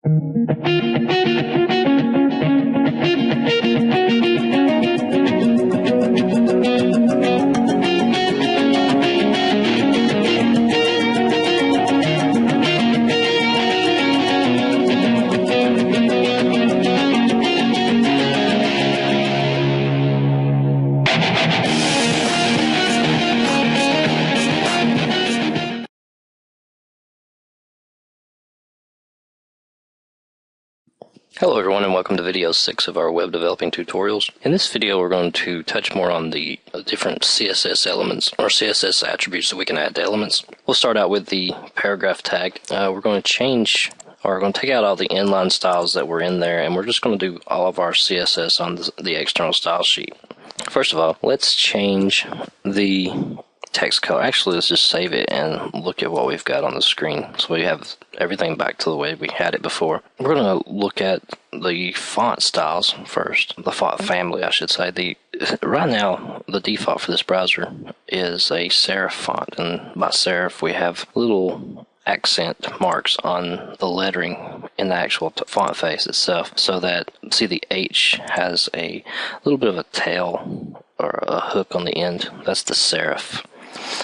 Hello everyone, and welcome to video 6 of our web developing tutorials. In this video we're going to touch more on the different CSS elements or CSS attributes that we can add to elements. We'll start out with the paragraph tag. We're going to take out all the inline styles that were in there, and we're just going to do all of our CSS on the external style sheet. First of all, let's change the text color. Actually, let's just save it and look at what we've got on the screen so we have everything back to the way we had it before. We're going to look at the font styles first, the font family I should say. Right now the default for this browser is a serif font, and by serif we have little accent marks on the lettering in the actual font face itself, so that, see, the H has a little bit of a tail or a hook on the end. That's the serif.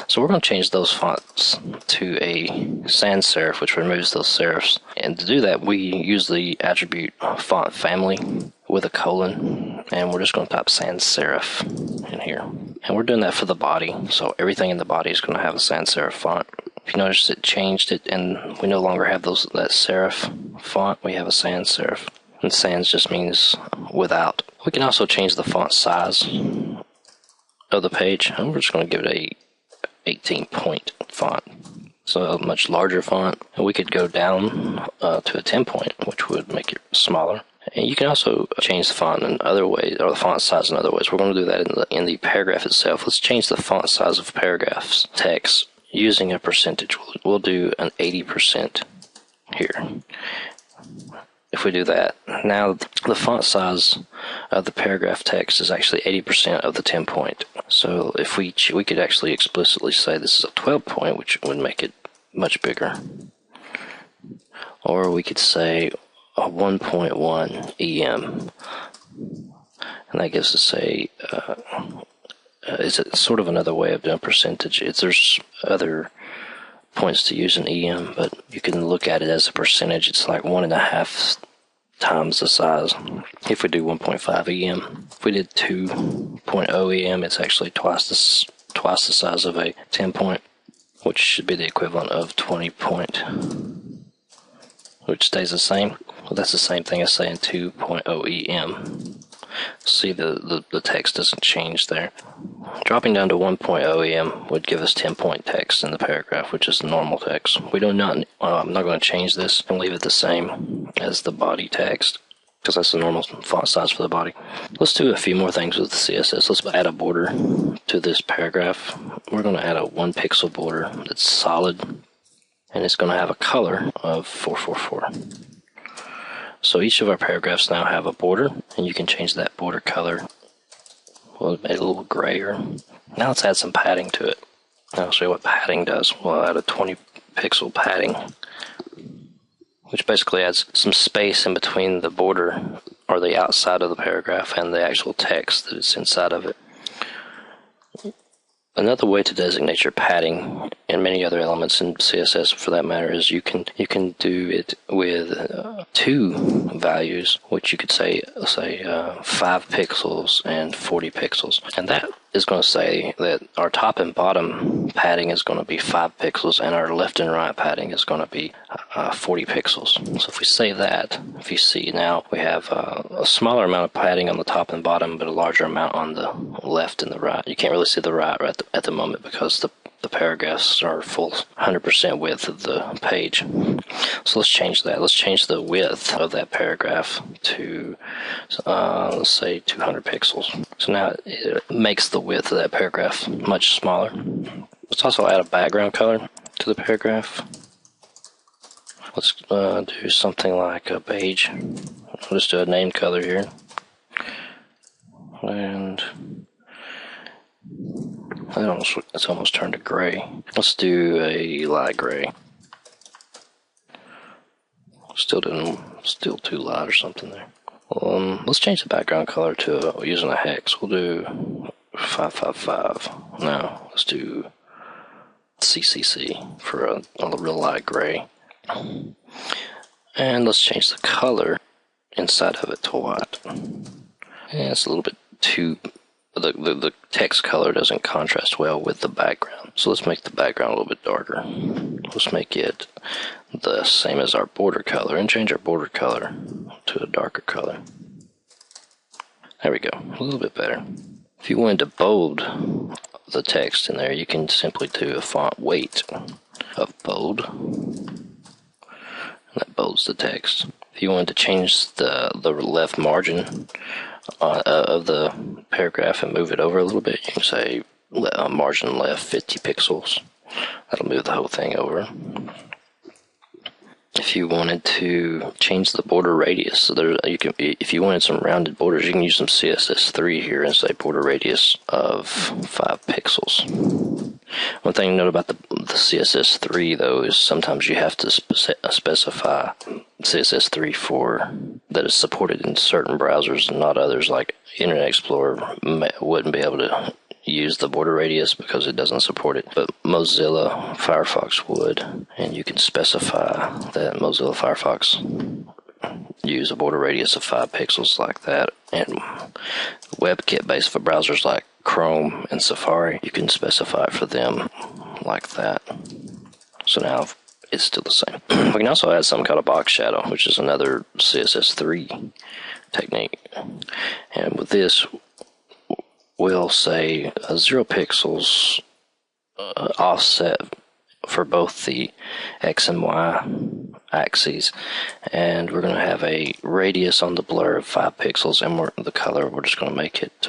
So we're going to change those fonts to a sans serif, which removes those serifs. And to do that, we use the attribute font family with a colon, and we're just going to type sans serif in here. And we're doing that for the body, so everything in the body is going to have a sans serif font. If you notice, it changed it, and we no longer have that serif font. We have a sans serif, and sans just means without. We can also change the font size of the page, and we're just going to give it a 18-point font, so a much larger font. And we could go down to a 10-point, which would make it smaller. And you can also change the font in other ways, or the font size in other ways. We're going to do that in the paragraph itself. Let's change the font size of paragraphs text using a percentage. We'll do an 80% here. If we do that, now the font size of the paragraph text is actually 80% of the 10-point. So if we could actually explicitly say this is a 12-point, which would make it much bigger. Or we could say a 1.1 EM, and that gives us is it sort of another way of doing percentage. There's other points to use in EM, but you can look at it as a percentage. It's like 1.5 times the size. If we do 1.5 EM, if we did 2.0 EM, it's actually twice the size of a 10-point, which should be the equivalent of 20-point, which stays the same. Well, that's the same thing as saying 2.0 EM. See, the text doesn't change there. Dropping down to 1.0 EM would give us 10-point text in the paragraph, which is normal text. I'm not going to change this and leave it the same as the body text, because that's the normal font size for the body. Let's do a few more things with the CSS. Let's add a border to this paragraph. We're going to add a 1-pixel border that's solid, and it's going to have a color of 444. So each of our paragraphs now have a border, and you can change that border color. We'll make it a little grayer. Now let's add some padding to it. I'll show you what padding does. We'll add a 20-pixel padding, which basically adds some space in between the border, or the outside of the paragraph, and the actual text that is inside of it. Another way to designate your padding, and many other elements in CSS for that matter, is you can do it with two values, which you could say 5 pixels and 40 pixels, and that is going to say that our top and bottom padding is going to be 5 pixels, and our left and right padding is going to be 40 pixels. So if we save that, if you see now, we have a smaller amount of padding on the top and bottom, but a larger amount on the left and the right. You can't really see the right at the moment because the paragraphs are full 100% width of the page. So let's change that. Let's change the width of that paragraph to, let's say, 200 pixels. So now it makes the width of that paragraph much smaller. Let's also add a background color to the paragraph. Let's do something like a beige. Let's do a name color here. And it's almost turned to gray. Let's do a light gray. Still too light or something there. Let's change the background color to using a hex. We'll do 555. No, let's do CCC for a real light gray. And let's change the color inside of it to white. And it's a little bit too, the text color doesn't contrast well with the background. So let's make the background a little bit darker. Let's make it the same as our border color and change our border color to a darker color. There we go, a little bit better. If you wanted to bold the text in there, you can simply do a font weight of bold. That bolds the text. If you wanted to change the left margin of the paragraph and move it over a little bit, you can say margin left 50 pixels. That'll move the whole thing over. If you wanted to change the border radius, so if you wanted some rounded borders, you can use some CSS3 here and say border radius of 5 pixels. One thing to note about the CSS3 though is sometimes you have to specify CSS3 for that is supported in certain browsers and not others. Like Internet Explorer wouldn't be able to use the border radius because it doesn't support it, but Mozilla Firefox would, and you can specify that Mozilla Firefox use a border radius of 5 pixels like that. And WebKit based for browsers like Chrome and Safari, you can specify it for them like that. So now it's still the same. We can also add something called a box shadow, which is another CSS3 technique. And with this, we'll say 0 pixels offset for both the X and Y axes, and we're going to have a radius on the blur of 5 pixels, and the color, we're just going to make it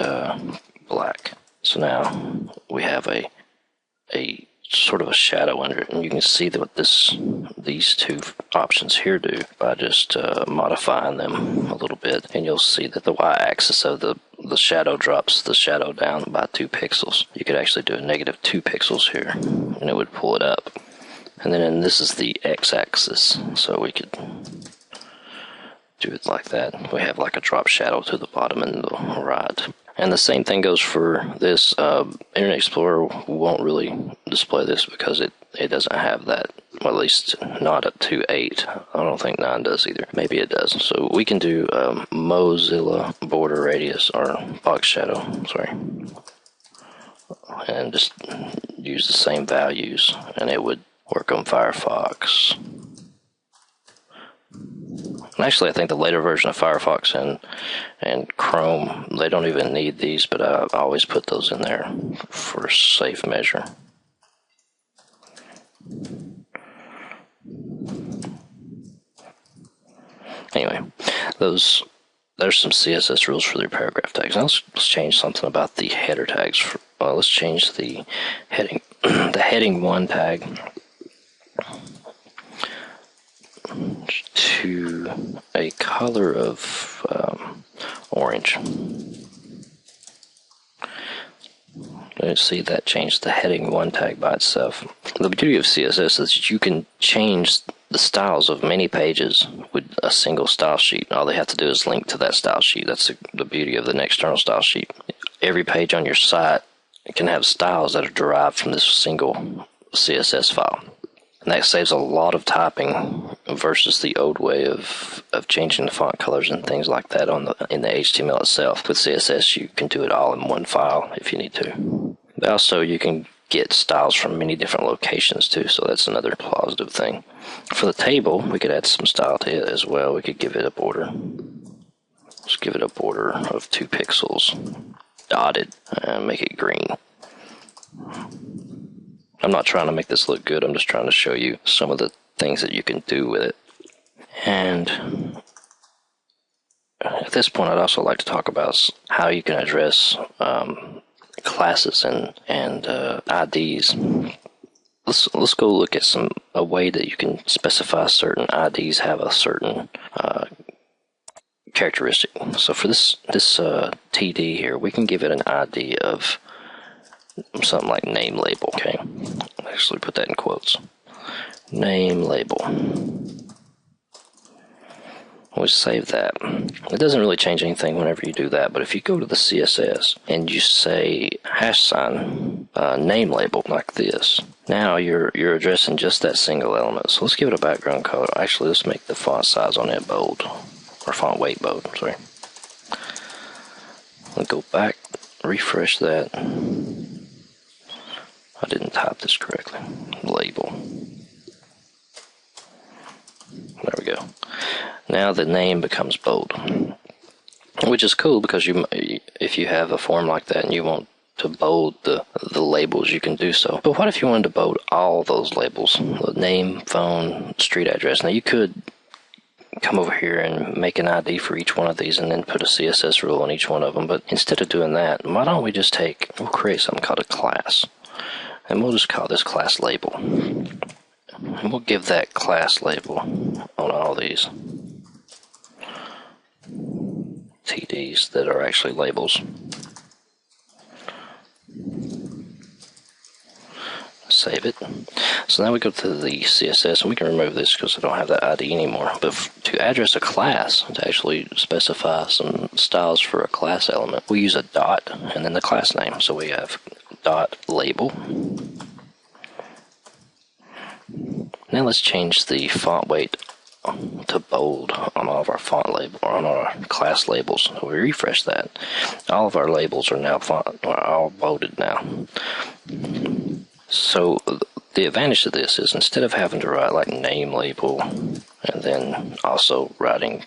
black. So now we have a sort of a shadow under it, and you can see what these two options here do by just modifying them a little bit, and you'll see that the y-axis of the shadow drops the shadow down by 2 pixels. You could actually do a -2 pixels here, and it would pull it up. And then this is the x-axis, so we could do it like that. We have like a drop shadow to the bottom and the right. And the same thing goes for this. Internet Explorer won't really display this because it doesn't have that, well, at least not up to 8. I don't think 9 does either. Maybe it does. So we can do Mozilla border radius, or box shadow, sorry, and just use the same values, and it would work on Firefox. And actually, I think the later version of Firefox and Chrome, they don't even need these, but I always put those in there for safe measure. Anyway, there's some CSS rules for their paragraph tags. Now let's change something about the header tags. Let's change the heading, the heading 1 tag to a color of orange. Let's see, that changed the heading 1 tag by itself. The beauty of CSS is that you can change the styles of many pages with a single style sheet. All they have to do is link to that style sheet. That's the beauty of the external style sheet. Every page on your site can have styles that are derived from this single CSS file. And that saves a lot of typing versus the old way of changing the font colors and things like that in the HTML itself. With CSS, you can do it all in one file if you need to. But also, you can get styles from many different locations too, so that's another positive thing. For the table, we could add some style to it as well. We could give it a border. Let's give it a border of 2 pixels, dotted, and make it green. I'm not trying to make this look good, I'm just trying to show you some of the things that you can do with it. And at this point, I'd also like to talk about how you can address classes and IDs. Let's go look at a way that you can specify certain IDs have a certain characteristic. So for this TD here, we can give it an ID of something like name label. Okay, actually put that in quotes. Name label. We save that. It doesn't really change anything whenever you do that, but if you go to the CSS and you say # name label like this, now you're addressing just that single element. So let's give it a background color. Actually, let's make the font size on it bold, or font weight bold, sorry. I'll go back, refresh that. I didn't type this correctly. Label. There we go. Now the name becomes bold, which is cool because if you have a form like that and you want to bold the labels, you can do so. But what if you wanted to bold all those labels? The name, phone, street address. Now you could come over here and make an ID for each one of these and then put a CSS rule on each one of them. But instead of doing that, why don't we just we'll create something called a class. And we'll just call this class label. And we'll give that class label on all these TDs that are actually labels. Save it. So now we go to the CSS, and we can remove this because I don't have that ID anymore. But to address a class, to actually specify some styles for a class element, we use a dot and then the class name. So we have dot label. Now let's change the font weight to bold on all of our font label or on our class labels. So we refresh that. All of our labels are now all bolded now. So the advantage of this is instead of having to write like name label and then also writing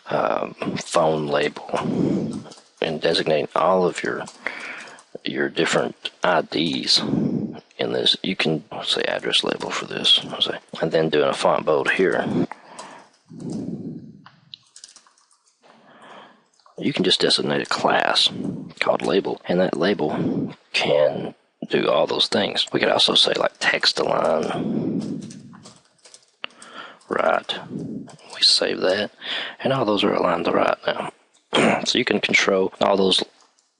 phone label and designating all of your different IDs in this, you can say address label for this, and then doing a font bold here. You can just designate a class called label, and that label can do all those things. We could also say like text align, right. We save that, and all those are aligned to right now. So you can control all those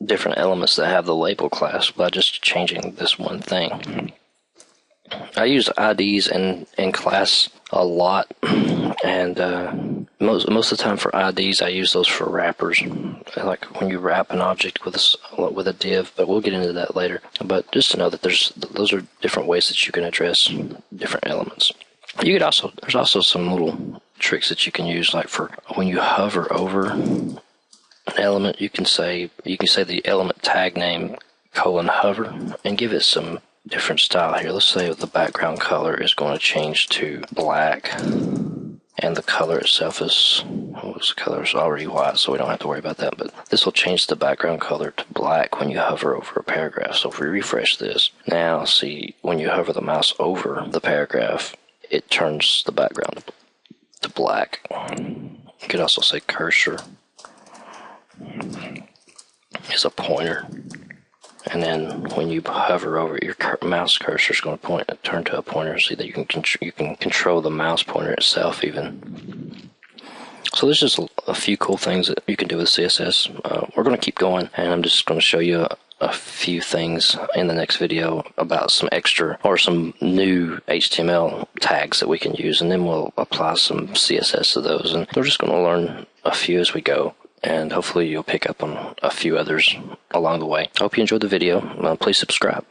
different elements that have the label class by just changing this one thing. I use IDs and class a lot, and most of the time for IDs I use those for wrappers, like when you wrap an object with a div, but we'll get into that later. But just to know that those are different ways that you can address different elements. There's also some little tricks that you can use, like for when you hover over an element, you can say the element tag name : hover and give it some different style here. Let's say the background color is going to change to black, and the color itself is, the color is already white, so we don't have to worry about that, but this will change the background color to black when you hover over a paragraph. So if we refresh this, now see when you hover the mouse over the paragraph, it turns the background to black. You could also say cursor is a pointer, and then when you hover over, your mouse cursor is going to turn to a pointer, so that you can control the mouse pointer itself even. So there's just a few cool things that you can do with CSS. We're going to keep going, and I'm just going to show you a few things in the next video about some extra or some new HTML tags that we can use, and then we'll apply some CSS to those, and we're just going to learn a few as we go. And hopefully you'll pick up on a few others along the way. I hope you enjoyed the video. Please subscribe.